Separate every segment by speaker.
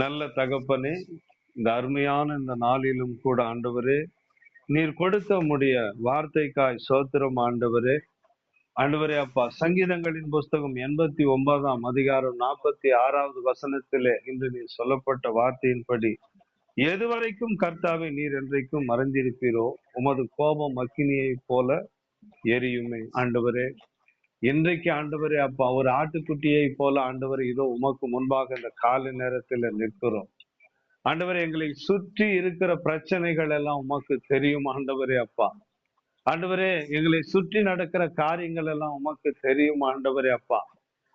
Speaker 1: நல்ல தகப்பனே, இந்த அருமையான இந்த நாளிலும் கூட ஆண்டவரே, நீர் கொடுத்த உம்முடைய வார்த்தைக்காய் ஸ்தோத்திரம் ஆண்டவரே. ஆண்டவரே அப்பா, சங்கீதங்களின் புஸ்தகம் 89ஆம் அதிகாரம் 46வது வசனத்திலே இன்று நீர் சொல்லப்பட்ட வார்த்தையின்படி, எதுவரைக்கும் கர்த்தாவே நீர் என்றைக்கும் மறைந்திருப்பீரோ, உமது கோபம் அக்கினியைப் போல எரியுமே. ஆண்டவரே, இன்றைக்கு ஆண்டவரே அப்பா, ஒரு ஆட்டுக்குட்டியை போல ஆண்டவரே இதோ உமக்கு முன்பாக இந்த காலை நேரத்துல நிற்கிறோம். ஆண்டவரே, எங்களை சுற்றி இருக்கிற பிரச்சனைகள் எல்லாம் உமக்கு தெரியும் ஆண்டவரே அப்பா. ஆண்டவரே, எங்களை சுற்றி நடக்கிற காரியங்கள் எல்லாம் உமக்கு தெரியும் ஆண்டவரே அப்பா.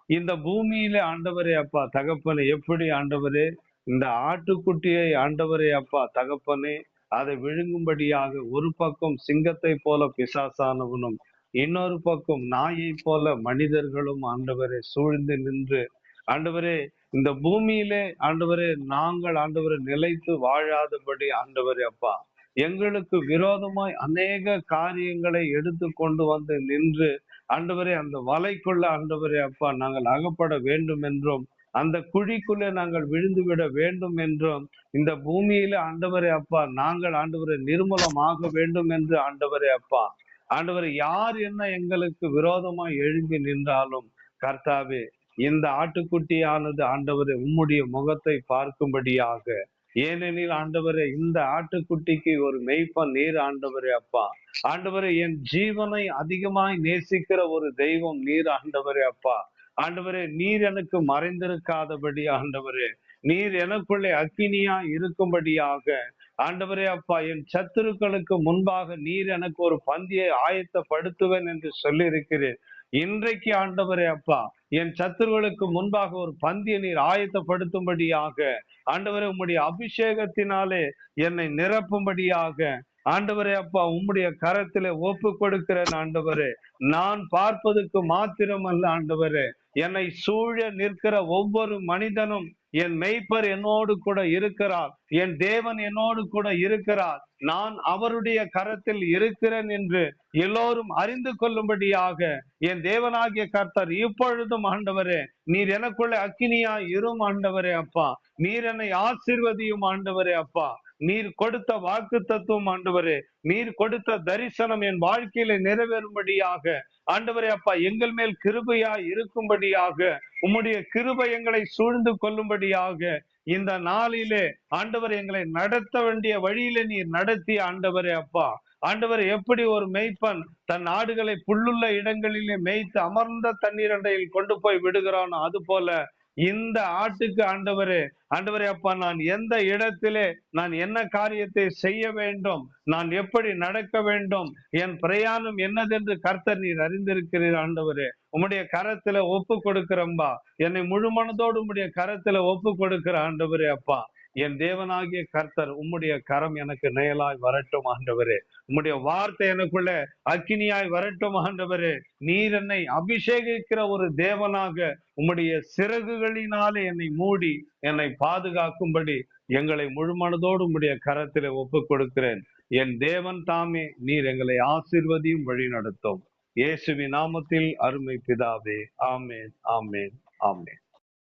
Speaker 1: இந்த பூமியில ஆண்டவரே அப்பா தகப்பனே, எப்படி ஆண்டவரே இந்த ஆட்டுக்குட்டியை ஆண்டவரே அப்பா தகப்பனே அதை விழுங்கும்படியாக ஒரு பக்கம் சிங்கத்தை போல பிசாசானவனும், இன்னொரு பக்கம் நாயை போல மனிதர்களும் ஆண்டவரே சூழ்ந்து நின்று ஆண்டவரே இந்த பூமியிலே ஆண்டவரே நாங்கள் ஆண்டவரை நிலைத்து வாழாதபடி ஆண்டவரே அப்பா எங்களுக்கு விரோதமாய் அநேக காரியங்களை எடுத்து கொண்டு வந்து நின்று ஆண்டவரே அந்த வலைக்குள்ள ஆண்டவரே அப்பா நாங்கள் அகப்பட வேண்டும் என்றும், அந்த குழிக்குள்ளே நாங்கள் விழுந்து விட வேண்டும் என்றும், இந்த பூமியில ஆண்டவரே அப்பா நாங்கள் ஆண்டவரை நிர்மூலமாக வேண்டும் என்று ஆண்டவரே அப்பா ஆண்டவரை யார் என்ன எங்களுக்கு விரோதமாய் எழும்பி நின்றாலும் கர்த்தாவே இந்த ஆட்டுக்குட்டியானது ஆண்டவரே உம்முடைய முகத்தை பார்க்கும்படியாக, ஏனெனில் ஆண்டவரே இந்த ஆட்டுக்குட்டிக்கு ஒரு மெய்ப்பன் நீர் ஆண்டவரே அப்பா. ஆண்டவரே, என் ஜீவனை அதிகமாய் நேசிக்கிற ஒரு தெய்வம் நீர் ஆண்டவரே அப்பா. ஆண்டவரே, நீர் எனக்கு மறைந்திருக்காதபடி ஆண்டவரே, நீர் எனக்குள்ளே அக்கினியா இருக்கும்படியாக ஆண்டவரே அப்பா, என் சத்துருக்களுக்கு முன்பாக நீர் எனக்கு ஒரு பந்தியை ஆயத்தப்படுத்துவேன் என்று சொல்லி இருக்கிறேன். இன்றைக்கு ஆண்டவரே அப்பா, என் சத்துருக்களுக்கு முன்பாக ஒரு பந்தியை நீர் ஆயத்தப்படுத்தும்படியாக ஆண்டவரே உம்முடைய அபிஷேகத்தினாலே என்னை நிரப்பும்படியாக ஆண்டவரே அப்பா உம்முடைய கரத்திலே ஒப்பு கொடுக்கிறேன் ஆண்டவரே. நான் பார்ப்பதற்கு மாத்திரமல்ல ஆண்டவரே, என்னை சூழ நிற்கிற ஒவ்வொரு மனிதனும் என் மெய்ப்பர் என்னோடு கூட இருக்கிறார், என் தேவன் என்னோடு கூட இருக்கிறார், நான் அவருடைய கரத்தில் இருக்கிறேன் என்று எல்லோரும் அறிந்து கொள்ளும்படியாக என் தேவனாகிய கர்த்தர் இப்பொழுதும் ஆண்டவரே நீர் எனக்குள்ள அக்கினியா இரும் ஆண்டவரே அப்பா. நீர் என்னை ஆசீர்வதியும் ஆண்டவரே அப்பா. நீர் கொடுத்த வாக்கு தத்துவம் ஆண்டவரே, நீர் கொடுத்த தரிசனம் என் வாழ்க்கையில நிறைவேறும்படியாக ஆண்டவரே அப்பா எங்கள் மேல் கிருபையா இருக்கும்படியாக, உம்முடைய கிருபை எங்களை சூழ்ந்து கொள்ளும்படியாக இந்த நாளிலே ஆண்டவர் எங்களை நடத்த வேண்டிய வழியில நீர் நடத்தி ஆண்டவரே அப்பா. ஆண்டவர் எப்படி ஒரு மேய்ப்பன் தன் ஆடுகளை புல்லுள்ள இடங்களிலே மேய்த்து அமர்ந்த தண்ணீர் அண்டையில் கொண்டு போய் விடுகிறானோ அது போல இந்த ஆட்டுக்கு ஆண்டவரே ஆண்டவரே அப்பா நான் எந்த இடத்திலே நான் என்ன காரியத்தை செய்ய வேண்டும், நான் எப்படி நடக்க வேண்டும், என் பிரயாணம் என்னதென்று கர்த்தர் நீர் அறிந்திருக்கிறீர் ஆண்டவரே. உம்முடைய கரத்துல ஒப்பு கொடுக்கிறம்பா, என்னை முழு மனதோடு உம்முடைய கரத்துல ஒப்பு கொடுக்கிற ஆண்டவரே அப்பா. என் தேவனாகிய கர்த்தர் உம்முடைய கரம் எனக்கு நிழலாய் வரட்டும் ஆண்டவரே. உம்முடைய வார்த்தை எனக்குள்ள அக்கினியாய் வரட்டும் ஆண்டவரே. நீர் என்னை அபிஷேகிக்கிற ஒரு தேவனாக உம்முடைய சிறகுகளினாலே என்னை மூடி என்னை பாதுகாக்கும்படி எங்களை முழுமனதோடு உம்முடைய கரத்திலே ஒப்பு கொடுக்கிறேன். என் தேவன் தாமே நீர் எங்களை ஆசீர்வதியும் வழி நடத்தும். இயேசுவின் நாமத்தில் அருமை பிதாவே, ஆமேன், ஆமேன், ஆமேன்.